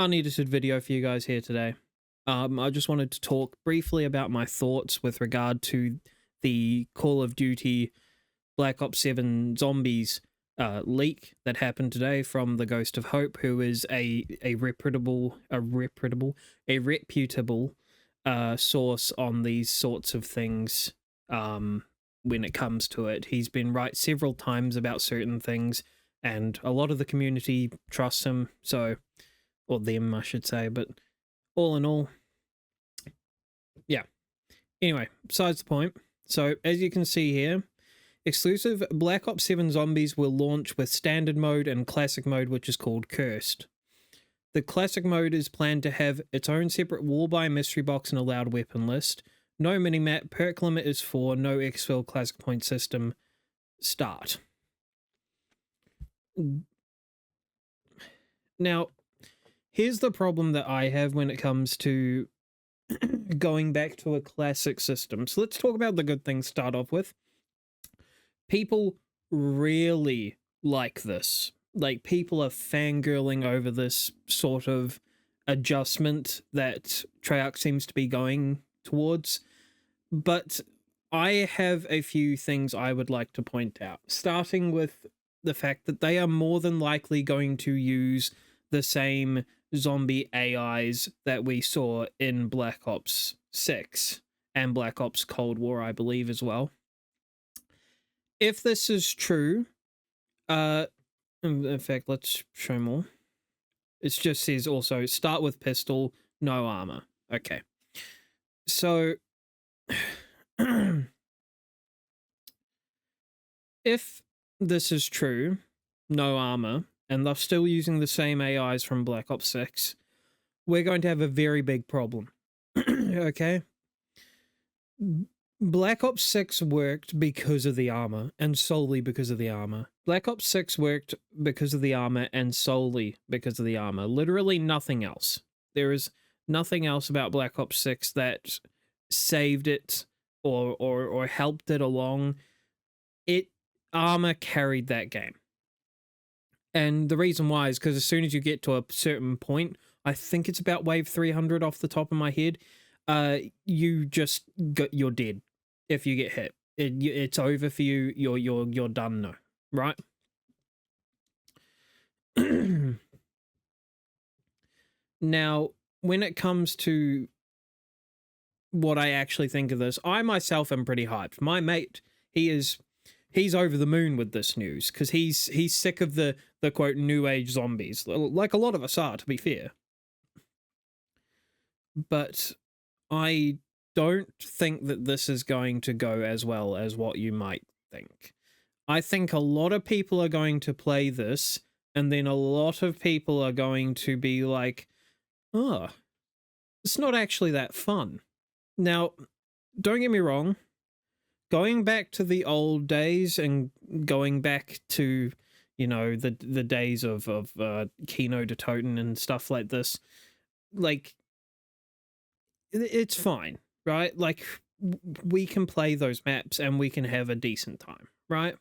Unedited video for you guys here today. I just wanted to talk briefly about my thoughts with regard to the Call of Duty Black Ops 7 Zombies leak that happened today from the Ghost of Hope, who is a reputable source on these sorts of things. When it comes to it, he's been right several times about certain things, and a lot of the community trusts him. So, or them, I should say. But all in all, yeah. Anyway, besides the point. So, as you can see here, exclusive Black Ops 7 Zombies will launch with standard mode and classic mode, which is called Cursed. The classic mode is planned to have its own separate wall by mystery box and allowed weapon list. No minimap, perk limit is 4, no exfil classic point system. Start. Now, here's the problem that I have when it comes to going back to a classic system. So let's talk about the good things to start off with. People really like this. Like, people are fangirling over this sort of adjustment that Treyarch seems to be going towards. But I have a few things I would like to point out, starting with the fact that they are more than likely going to use the same zombie AIs that we saw in Black Ops 6 and Black Ops Cold War, I believe, as well. If this is true, in fact, let's show more. It just says also, start with pistol, no armor. Okay. So, if this is true, no armor, and they're still using the same AIs from Black Ops 6, we're going to have a very big problem. Okay? Black Ops 6 worked because of the armor, and solely because of the armor. Black Ops 6 worked because of the armor, and solely because of the armor. Literally nothing else. There is nothing else about Black Ops 6 that saved it or helped it along. Armor carried that game. And the reason why is because as soon as you get to a certain point, I think it's about wave 300 off the top of my head, you're dead if you get hit. It's over for you. You're done now, right? Now, when it comes to what I actually think of this, I myself am pretty hyped. My mate, he's over the moon with this news because he's sick of the quote new age zombies, like a lot of us are, to be fair. But I don't think that this is going to go as well as what you might think. I think a lot of people are going to play this, and then a lot of people are going to be like, oh, it's not actually that fun. Now, don't get me wrong, going back to the old days and going back to, you know, the days of Kino de Toten and stuff like this, like, it's fine, right? Like, we can play those maps and we can have a decent time, right?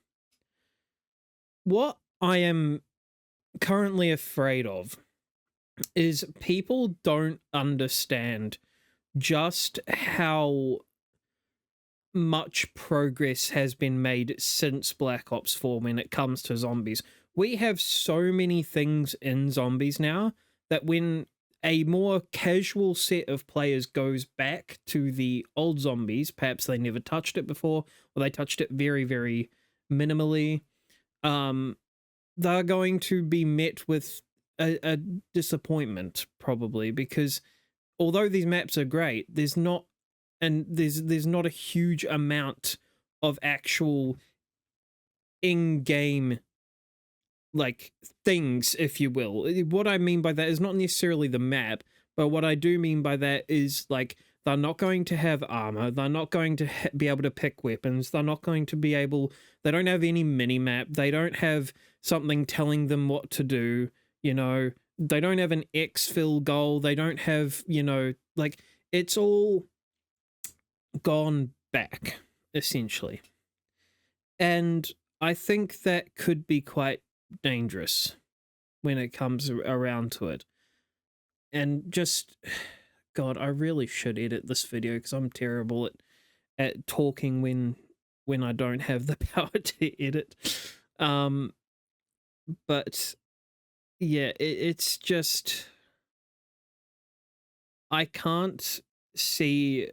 What I am currently afraid of is people don't understand just how much progress has been made since Black Ops 4 when it comes to zombies. We have so many things in zombies now that when a more casual set of players goes back to the old zombies, perhaps they never touched it before, or they touched it very, very minimally, they're going to be met with a disappointment, probably, because although these maps are great, there's not a huge amount of actual in-game, like, things, if you will. What I mean by that is not necessarily the map, but what I do mean by that is, like, they're not going to have armor, they're not going to be able to pick weapons, they're not going to be able, they don't have any mini-map, they don't have something telling them what to do, you know, they don't have an exfil goal, they don't have, you know, like, it's all gone back, essentially. And I think that could be quite dangerous when it comes around to it. and just God, I really should edit this video because I'm terrible at talking when I don't have the power to edit. Um, but yeah, it's just I can't see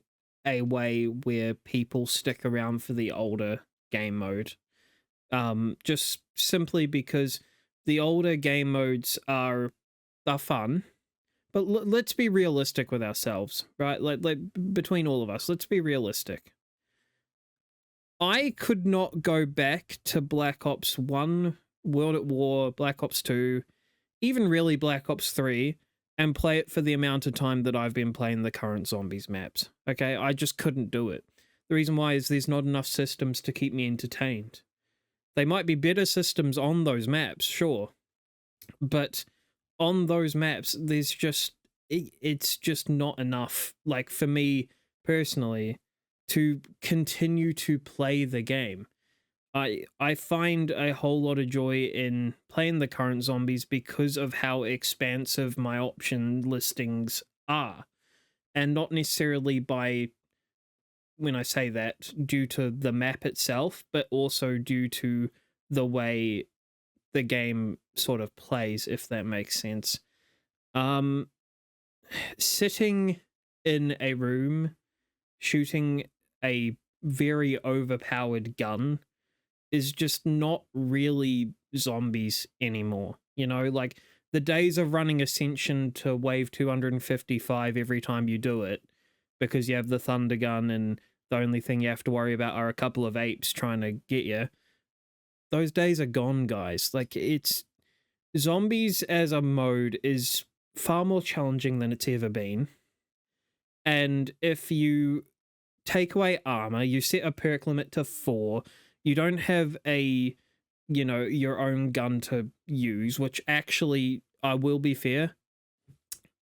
a way where people stick around for the older game mode. Just simply because the older game modes are fun, but let's be realistic with ourselves, right? Like between all of us, let's be realistic. I could not go back to Black Ops 1, World at War, Black Ops 2, even really Black Ops 3, and play it for the amount of time that I've been playing the current zombies maps. Okay, I just couldn't do it. The reason why is there's not enough systems to keep me entertained. They might be better systems on those maps, sure, but on those maps, there's just it's just not enough. Like for me personally, to continue to play the game. I find a whole lot of joy in playing the current zombies because of how expansive my option listings are, and not necessarily by when I say that due to the map itself, but also due to the way the game sort of plays, if that makes sense. Um, Sitting in a room shooting a very overpowered gun is just not really zombies anymore. You know, like the days of running Ascension to wave 255 every time you do it because you have the thunder gun and the only thing you have to worry about are a couple of apes trying to get you. Those days are gone, guys. Like it's zombies as a mode is far more challenging than it's ever been. And if you take away armor, you set a perk limit to 4, you don't have a, you know, your own gun to use, which actually, I will be fair,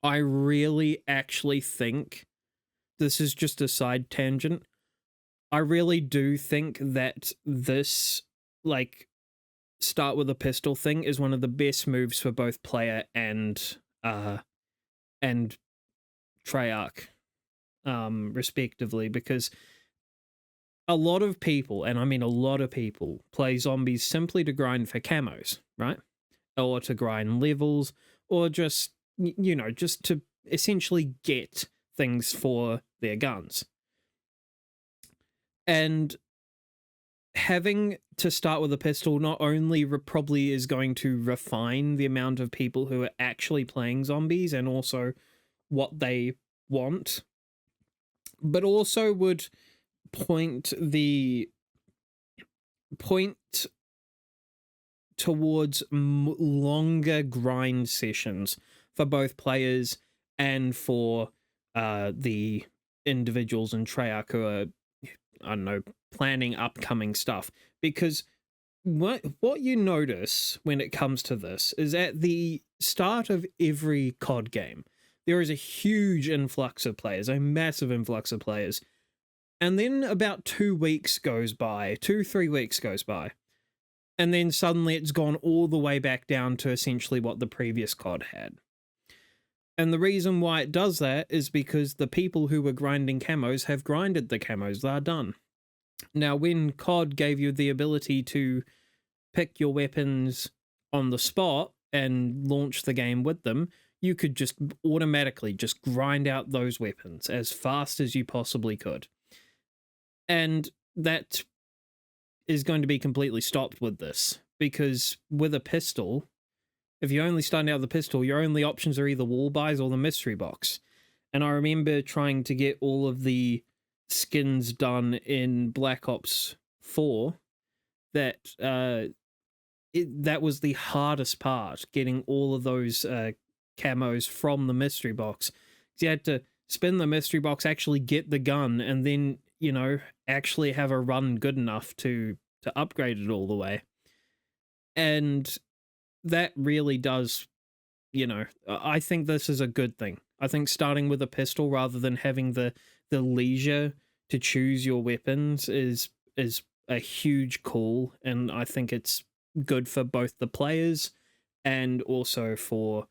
I really actually think, this is just a side tangent, I really do think that this, like, start with a pistol thing is one of the best moves for both player and Treyarch, respectively, because a lot of people, and I mean a lot of people, play zombies simply to grind for camos, right? Or to grind levels, or just, you know, just to essentially get things for their guns. And having to start with a pistol not only probably is going to refine the amount of people who are actually playing zombies and also what they want, but also would point towards longer grind sessions for both players and for the individuals in Treyarch who are, I don't know, planning upcoming stuff. Because what you notice when it comes to this is at the start of every COD game, there is a huge influx of players, a massive influx of players. And then about 2 weeks goes by, 3 weeks goes by, and then suddenly it's gone all the way back down to essentially what the previous COD had. And the reason why it does that is because the people who were grinding camos have grinded the camos, they're done. Now, when COD gave you the ability to pick your weapons on the spot and launch the game with them, you could just automatically just grind out those weapons as fast as you possibly could. And that is going to be completely stopped with this, because with a pistol, if you're only starting out with a pistol, your only options are either wall buys or the mystery box. And I remember trying to get all of the skins done in Black Ops 4 that that was the hardest part, getting all of those camos from the mystery box. You had to spin the mystery box, actually get the gun, and then, you know, actually have a run good enough to upgrade it all the way. And that really does, you know, I think this is a good thing. I think starting with a pistol rather than having the leisure to choose your weapons is a huge call, and I think it's good for both the players and also for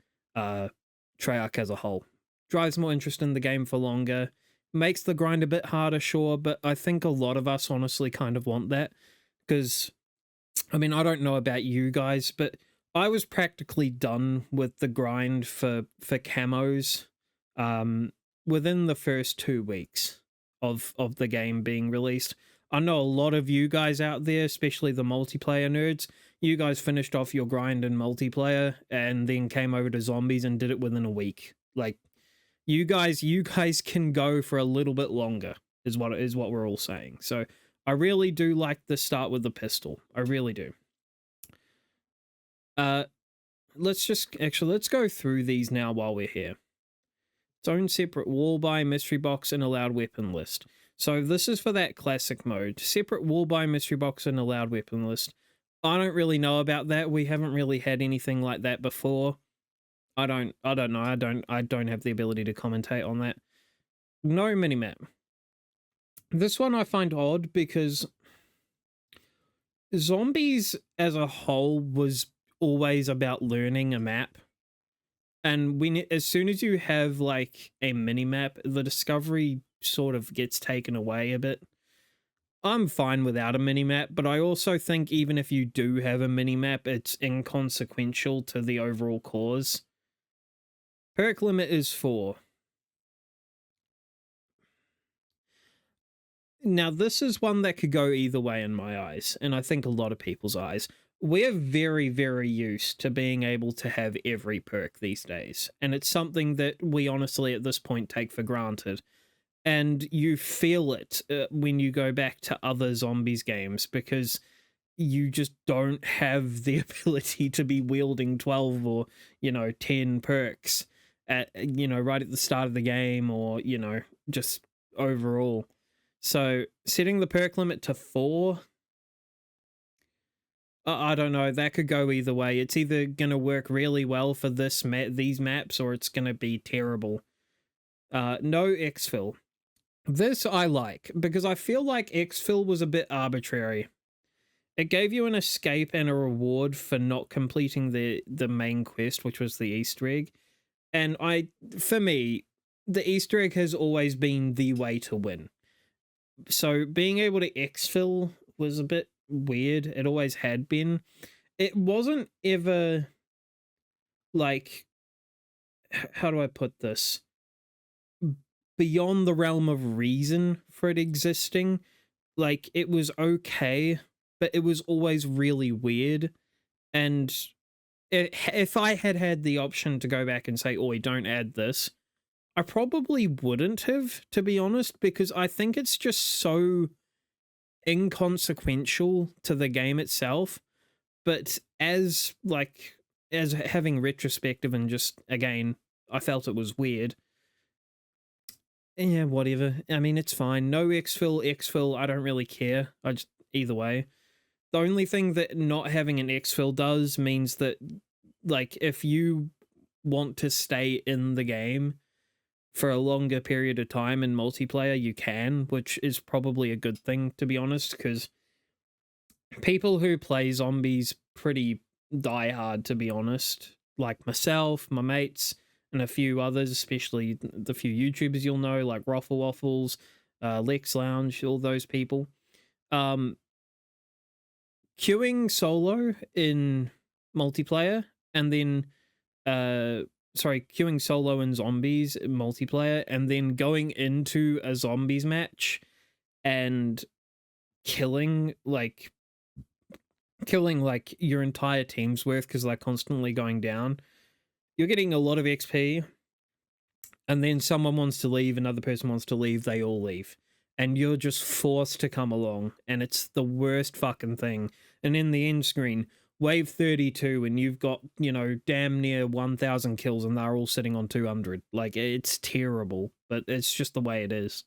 Treyarch as a whole. Drives more interest in the game for longer, makes the grind a bit harder, sure, but I think a lot of us honestly kind of want that. Because, I mean, I don't know about you guys, but I was practically done with the grind for camos within the first 2 weeks of the game being released. I know a lot of you guys out there, especially the multiplayer nerds, you guys finished off your grind in multiplayer and then came over to zombies and did it within a week. Like, you guys can go for a little bit longer is what we're all saying. So I really do like the start with the pistol. I really do. Let's go through these now while we're here. Its own separate wall buy, mystery box, and allowed weapon list. So this is for that classic mode. Separate wall buy, mystery box, and allowed weapon list. I don't really know about that. We haven't really had anything like that before. I don't know. I don't have the ability to commentate on that. No minimap. This one I find odd because zombies as a whole was always about learning a map. And as soon as you have like a minimap, the discovery sort of gets taken away a bit. I'm fine without a minimap, but I also think even if you do have a minimap, it's inconsequential to the overall cause. Perk limit is 4. Now, this is one that could go either way in my eyes, and I think a lot of people's eyes. We're very, very used to being able to have every perk these days, and it's something that we honestly at this point take for granted. And you feel it when you go back to other zombies games because you just don't have the ability to be wielding 12 or 10 perks at right at the start of the game, or just overall. So setting the perk limit to 4, I don't know, that could go either way. It's either going to work really well for these maps, or it's going to be terrible. No exfil. This I like, because I feel like exfil was a bit arbitrary. It gave you an escape and a reward for not completing the main quest, which was the Easter egg. And for me, the Easter egg has always been the way to win. So being able to exfil was a bit weird. It always had been. It wasn't ever like, how do I put this? Beyond the realm of reason for it existing. Like, it was okay, but it was always really weird. And if I had had the option to go back and say, "Oi, don't add this," I probably wouldn't have, to be honest, because I think it's just so inconsequential to the game itself. But as having retrospective and just, again, I felt it was weird. Yeah, whatever. I mean, it's fine. No exfil, I don't really care. Either way. The only thing that not having an exfil does means that, like, if you want to stay in the game for a longer period of time in multiplayer, you can, which is probably a good thing, to be honest, because people who play zombies pretty die hard, to be honest. Like myself, my mates, and a few others, especially the few YouTubers you'll know, like Ruffle Waffles, Lex Lounge, all those people. Queuing solo in multiplayer, and then queuing solo in zombies in multiplayer, and then going into a zombies match and killing like your entire team's worth because they're constantly going down. You're getting a lot of XP, and then someone wants to leave, another person wants to leave, they all leave. And you're just forced to come along, and it's the worst fucking thing. And in the end screen, wave 32, and you've got, damn near 1,000 kills, and they're all sitting on 200. Like, it's terrible, but it's just the way it is.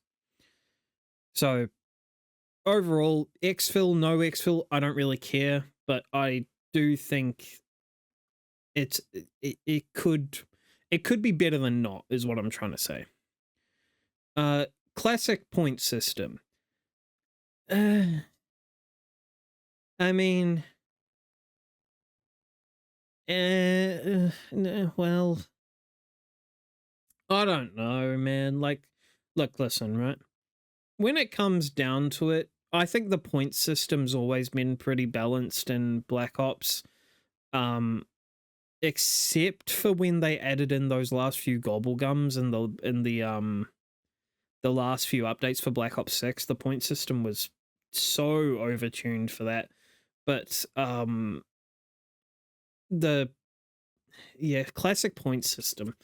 So, overall, exfil, no exfil, I don't really care, but I do think it could be better than not, is what I'm trying to say. Classic point system. I mean, well, I don't know, man. Like, look, listen, right? When it comes down to it, I think the point system's always been pretty balanced in Black Ops. Um, except for when they added in those last few gobblegums in the last few updates for Black Ops 6, the point system was so overtuned for that. But the classic point system.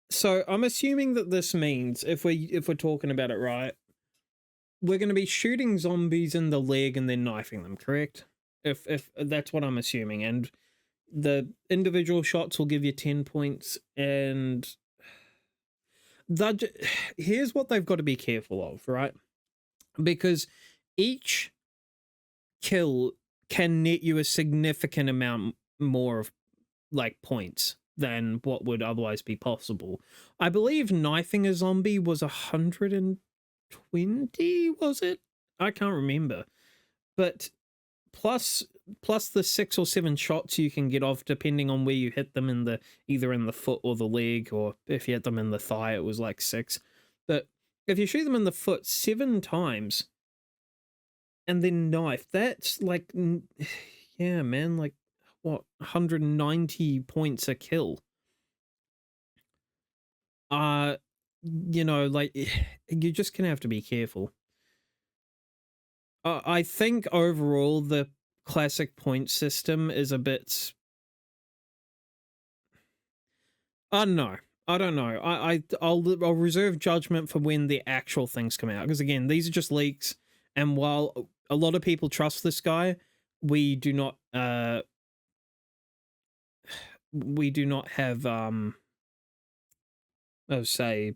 So I'm assuming that this means if we're talking about it right, we're going to be shooting zombies in the leg and then knifing them, correct? If that's what I'm assuming, and the individual shots will give you 10 points, and here's what they've got to be careful of, right? Because each kill can net you a significant amount more of like points than what would otherwise be possible. I believe knifing a zombie was 120, was it? I can't remember. But plus the 6 or 7 shots you can get off depending on where you hit them in the either in the foot or the leg, or if you hit them in the thigh it was like 6. But if you shoot them in the foot 7 times and then knife, that's like yeah, man, like what, 190 points a kill. You know, like you're just gonna have to be careful. I think overall the classic point system is a bit. I don't know. I don't know. I'll reserve judgment for when the actual things come out, because again, these are just leaks, and while a lot of people trust this guy, we do not have say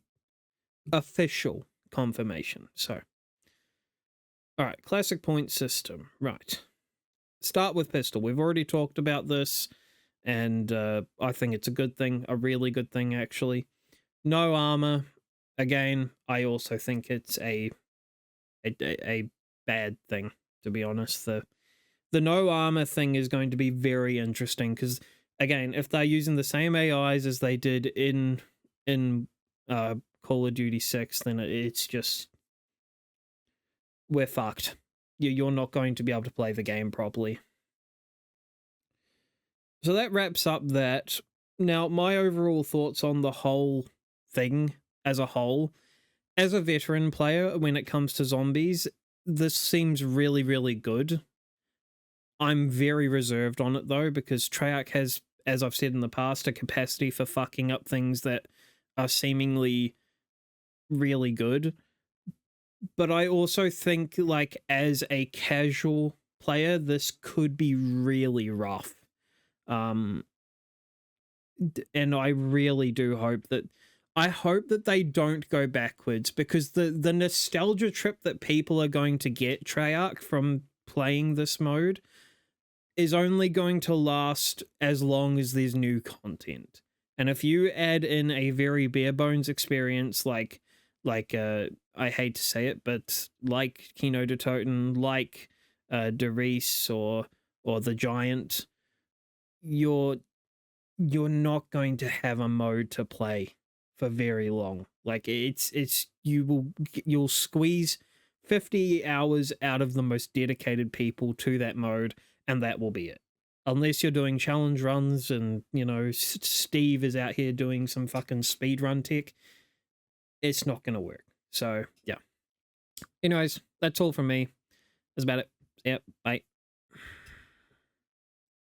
official confirmation. So all right, classic point system. Right. Start with pistol. We've already talked about this, and I think it's a good thing, a really good thing, actually. No armor. Again, I also think it's a bad thing, to be honest. The no armor thing is going to be very interesting, because, again, if they're using the same AIs as they did in Call of Duty 6, then it's just, we're fucked. You're not going to be able to play the game properly. So that wraps up that. Now, my overall thoughts on the whole thing as a whole, as a veteran player, when it comes to zombies, this seems really, really good. I'm very reserved on it, though, because Treyarch has, as I've said in the past, a capacity for fucking up things that are seemingly really good. But I also think, like, as a casual player, this could be really rough. And I really do hope that they don't go backwards, because the nostalgia trip that people are going to get, Treyarch, from playing this mode is only going to last as long as there's new content. And if you add in a very bare bones experience like I hate to say it, but like Kino de Toten, like Derice or the Giant, you're not going to have a mode to play for very long. Like you'll squeeze 50 hours out of the most dedicated people to that mode, and that will be it. Unless you're doing challenge runs and, you know, Steve is out here doing some fucking speedrun tech, it's not going to work. So, yeah. Anyways, that's all from me. That's about it. Yep, bye.